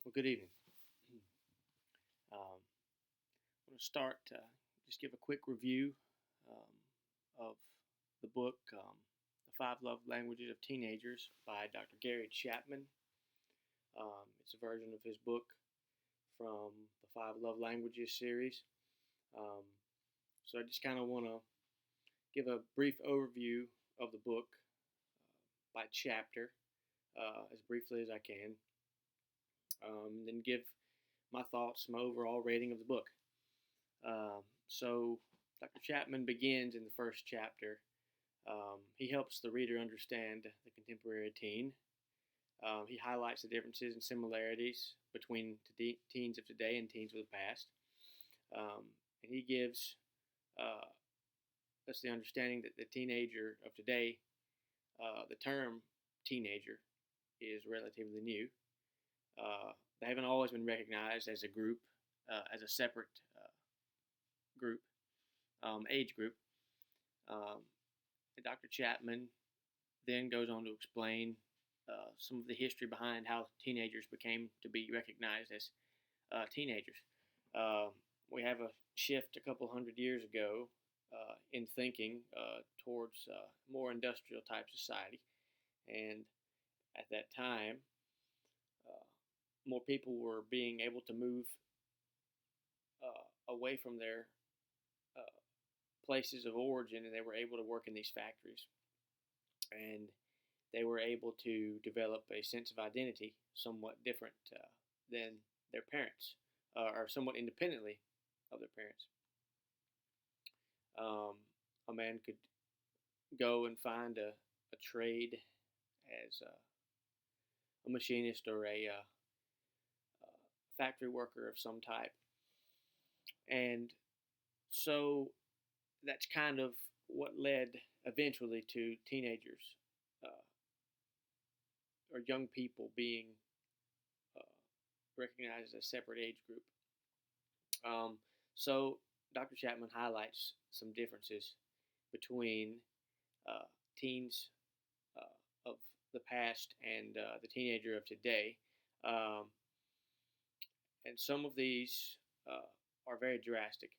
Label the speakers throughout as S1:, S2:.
S1: Well, good evening. I'm going to start, just give a quick review of the book, The Five Love Languages of Teenagers by Dr. Gary Chapman. It's a version of his book from the Five Love Languages series. So I just kind of want to give a brief overview of the book by chapter as briefly as I can, then give my thoughts, my overall rating of the book. So Dr. Chapman begins in the first chapter. He helps the reader understand the contemporary teen. He highlights the differences and similarities between teens of today and teens of the past. And he gives us the understanding that the teenager of today, the term teenager, is relatively new. They haven't always been recognized as a group, as a separate group, age group. Dr. Chapman then goes on to explain some of the history behind how teenagers became to be recognized as teenagers. We have a shift a couple hundred years ago in thinking towards more industrial type society, and at that time, more people were being able to move away from their places of origin, and they were able to work in these factories, and they were able to develop a sense of identity somewhat different than their parents, or somewhat independently of their parents. A man could go and find a trade as a machinist or a factory worker of some type. And so that's kind of what led eventually to teenagers or young people being recognized as a separate age group. So Dr. Chapman highlights some differences between teens of the past and the teenager of today. And some of these are very drastic.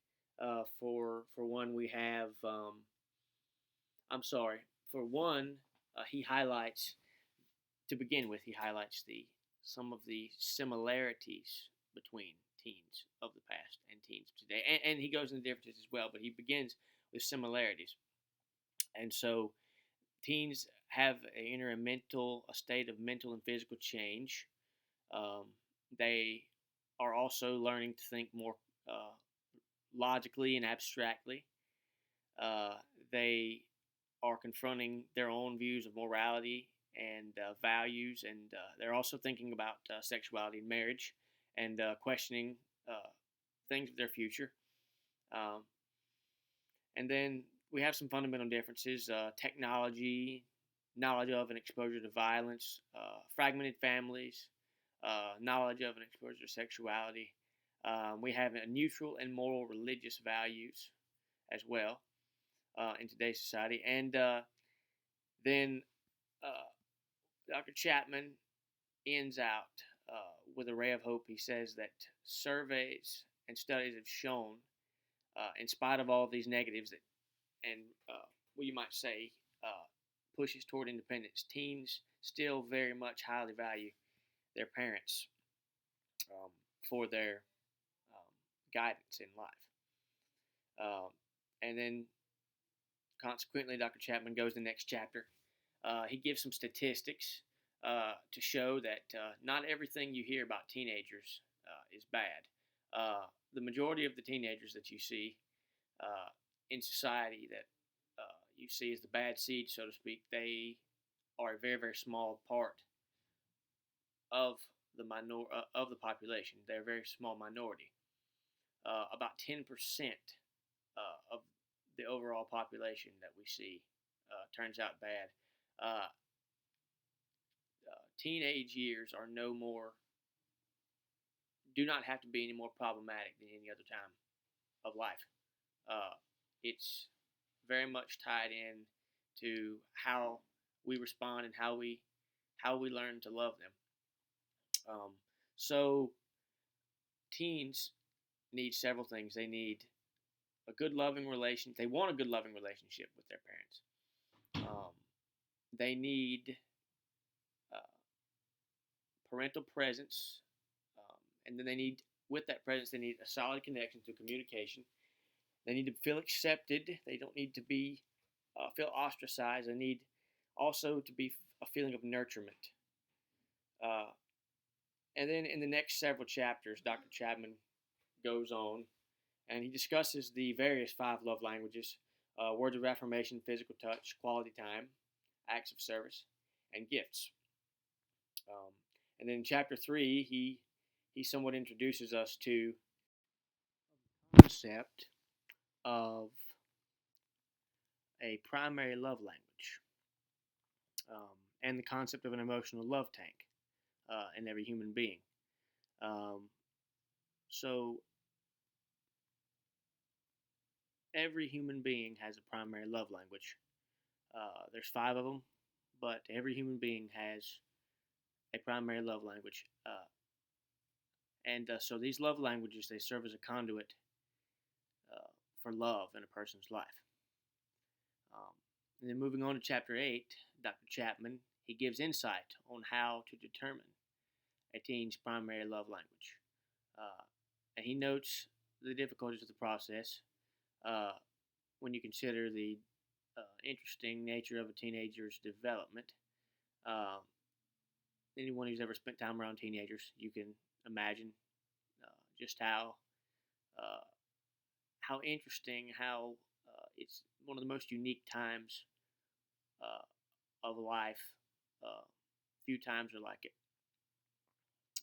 S1: For one, we have. For one, he highlights to begin with. He highlights some of the similarities between teens of the past and teens of today, and he goes into differences as well. But he begins with similarities, and so teens have a state of mental and physical change. They are also learning to think more logically and abstractly. They are confronting their own views of morality and values, and they're also thinking about sexuality and marriage, and questioning things of their future. And then we have some fundamental differences: technology, knowledge of and exposure to violence, fragmented families, knowledge of and exposure to sexuality. We have a neutral and moral religious values as well in today's society. And then Dr. Chapman ends out with a ray of hope. He says that surveys and studies have shown, in spite of all of these negatives and what you might say pushes toward independence, teens still very much highly value their parents for their guidance in life. And then consequently, Dr. Chapman goes to the next chapter. He gives some statistics to show that not everything you hear about teenagers is bad. The majority of the teenagers that you see in society that you see as the bad seed, so to speak, they are a very, very small part of the population. They're a very small minority. About 10% of the overall population that we see turns out bad. Teenage years do not have to be any more problematic than any other time of life. It's very much tied in to how we respond and how we learn to love them. So teens need several things. They need a good loving relation. They want a good loving relationship with their parents. They need uh, parental presence, and then they need, with that presence, they need a solid connection through communication. They need to feel accepted. They don't need to be feel ostracized. They need also to be a feeling of nurturement. Uh, and then in the next several chapters, Dr. Chapman goes on and he discusses the various five love languages: words of affirmation, physical touch, quality time, acts of service, and gifts. Um, and then in chapter 3, he somewhat introduces us to the concept of a primary love language, and the concept of an emotional love tank in every human being. Um, so every human being has a primary love language. There's five of them, but every human being has a primary love language. And so these love languages, they serve as a conduit for love in a person's life. And then moving on to chapter 8, Dr. Chapman, he gives insight on how to determine a teen's primary love language. And he notes the difficulties of the process when you consider the interesting nature of a teenager's development. Uh, Anyone who's ever spent time around teenagers, you can imagine just uh, how interesting, how it's one of the most unique times of life. Few times are like it.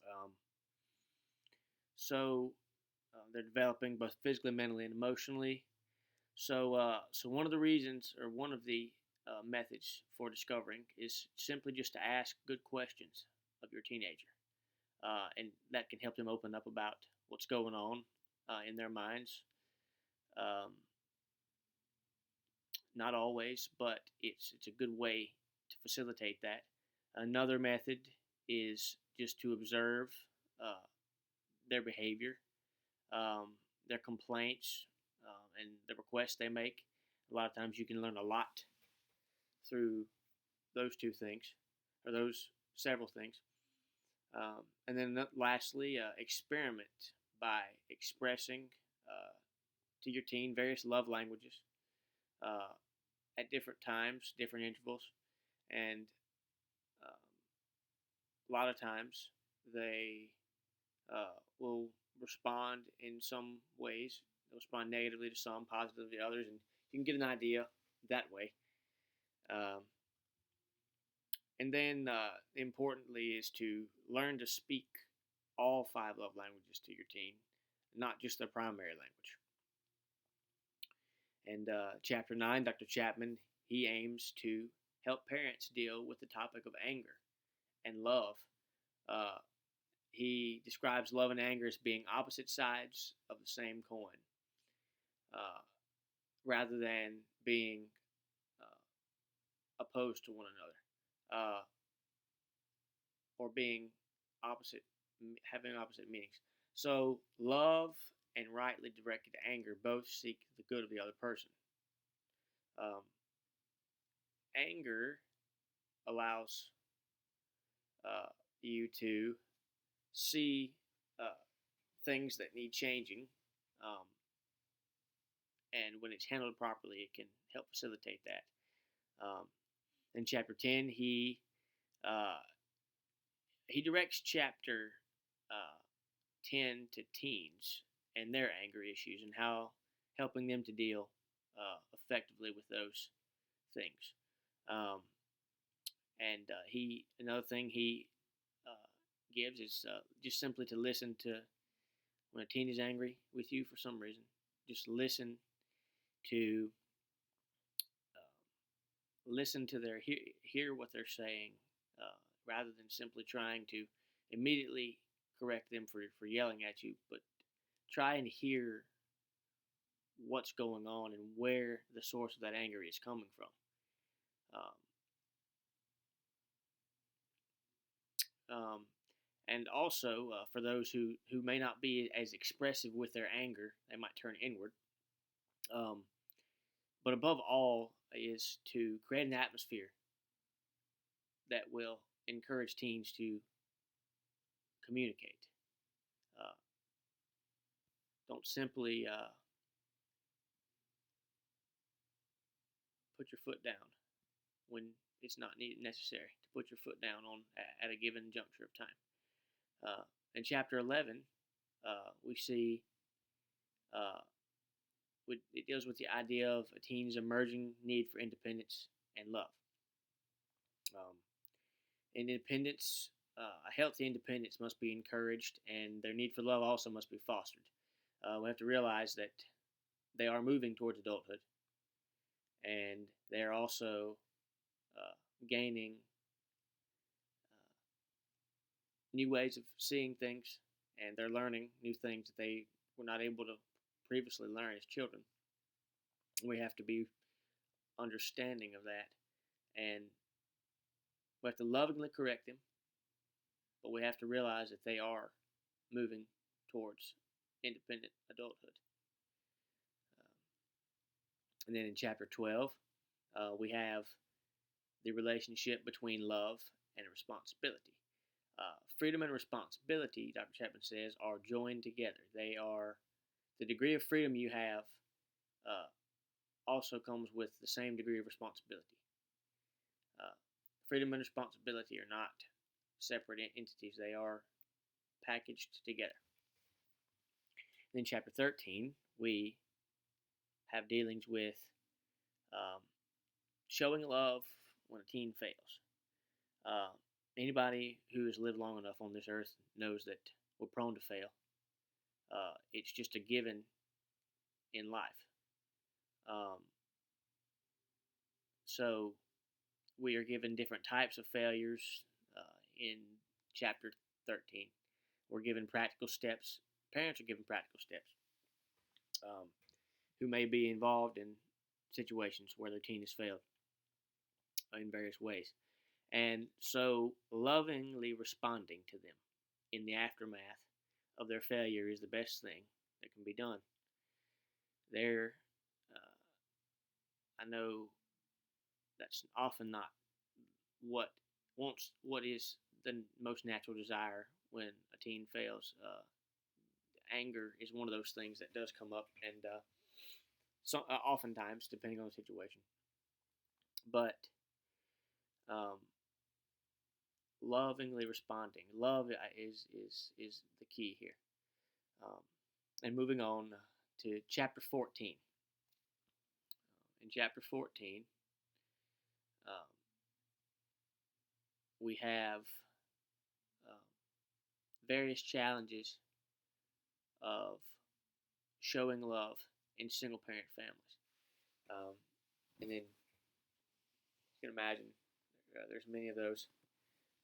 S1: Um, so they're developing both physically, mentally, and emotionally. So one of the reasons, or one of the methods for discovering, is simply just to ask good questions of your teenager, and that can help them open up about what's going on in their minds. Um, Not always, but it's a good way to facilitate that. Another method is just to observe uh, their behavior, um, their complaints, and the requests they make. A lot of times you can learn a lot through those two things, or those several things. And then lastly, experiment by expressing to your teen various love languages uh, at different times, different intervals, and um, a lot of times they will respond in some ways. They'll respond negatively to some, positively to others, and you can get an idea that way. Um, and then, importantly, is to learn to speak all five love languages to your teen, not just their primary language. And chapter 9, Dr. Chapman, he aims to help parents deal with the topic of anger and love. Uh, he describes love and anger as being opposite sides of the same coin, uh, rather than being opposed to one another, or being opposite, having opposite meanings. So, love and rightly directed anger both seek the good of the other person. Um, Anger allows you to see uh, things that need changing, um, and when it's handled properly, it can help facilitate that. In chapter 10, uh, he directs chapter 10 to teens and their anger issues and how helping them to deal effectively with those things. Um, and he another thing he uh, gives is just simply to listen to when a teen is angry with you for some reason. Just to listen to their hear what they're saying, rather than simply trying to immediately correct them for yelling at you, but try and hear what's going on and where the source of that anger is coming from. Um, um, And also, for those who may not be as expressive with their anger, they might turn inward. Um, but above all, is to create an atmosphere that will encourage teens to communicate. Uh, don't simply put your foot down when it's not necessary to put your foot down at a given juncture of time. In chapter 11, we see uh, it deals with the idea of a teen's emerging need for independence and love. Um, independence, a healthy independence must be encouraged, and their need for love also must be fostered. We have to realize that they are moving towards adulthood, and they are also gaining new ways of seeing things, and they're learning new things that they were not able to previously learn as children. We have to be understanding of that, and we have to lovingly correct them, but we have to realize that they are moving towards independent adulthood. And then in chapter 12, we have the relationship between love and responsibility. Freedom and responsibility, Dr. Chapman says, are joined together. They are the degree of freedom you have also comes with the same degree of responsibility. Freedom and responsibility are not separate entities, they are packaged together. In chapter 13, we have dealings with showing love when a teen fails. Anybody who has lived long enough on this earth knows that we're prone to fail. It's just a given in life. So we are given different types of failures in chapter 13. We're given practical steps. Parents are given practical steps who may be involved in situations where their teen has failed in various ways. And so lovingly responding to them in the aftermath of their failure is the best thing that can be done. I know that's often not what is the most natural desire when a teen fails. Anger is one of those things that does come up, and oftentimes, depending on the situation. But lovingly responding, love is the key here. And moving on to chapter 14. In chapter 14, we have various challenges of showing love in single parent families. And then you can imagine there's many of those,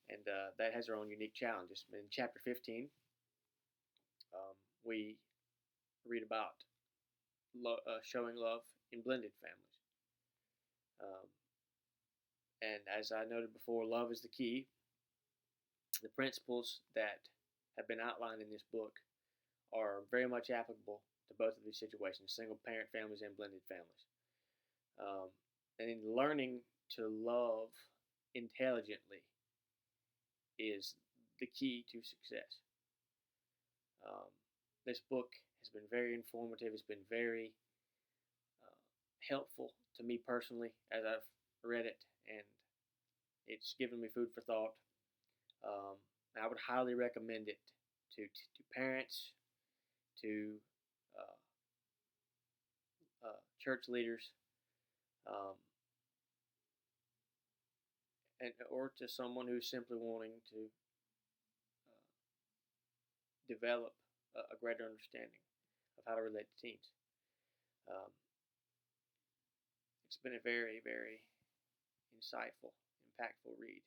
S1: and that has their own unique challenges. In chapter 15, we read about showing love in blended families. And as I noted before, love is the key. The principles that have been outlined in this book are very much applicable to both of these situations, single parent families and blended families. And in learning to love intelligently is the key to success. This book has been very informative. It's been very helpful to me personally as I've read it, and it's given me food for thought. I would highly recommend it to parents, to church leaders, or to someone who's simply wanting to develop a greater understanding of how to relate to teens. It's been a very, very insightful, impactful read.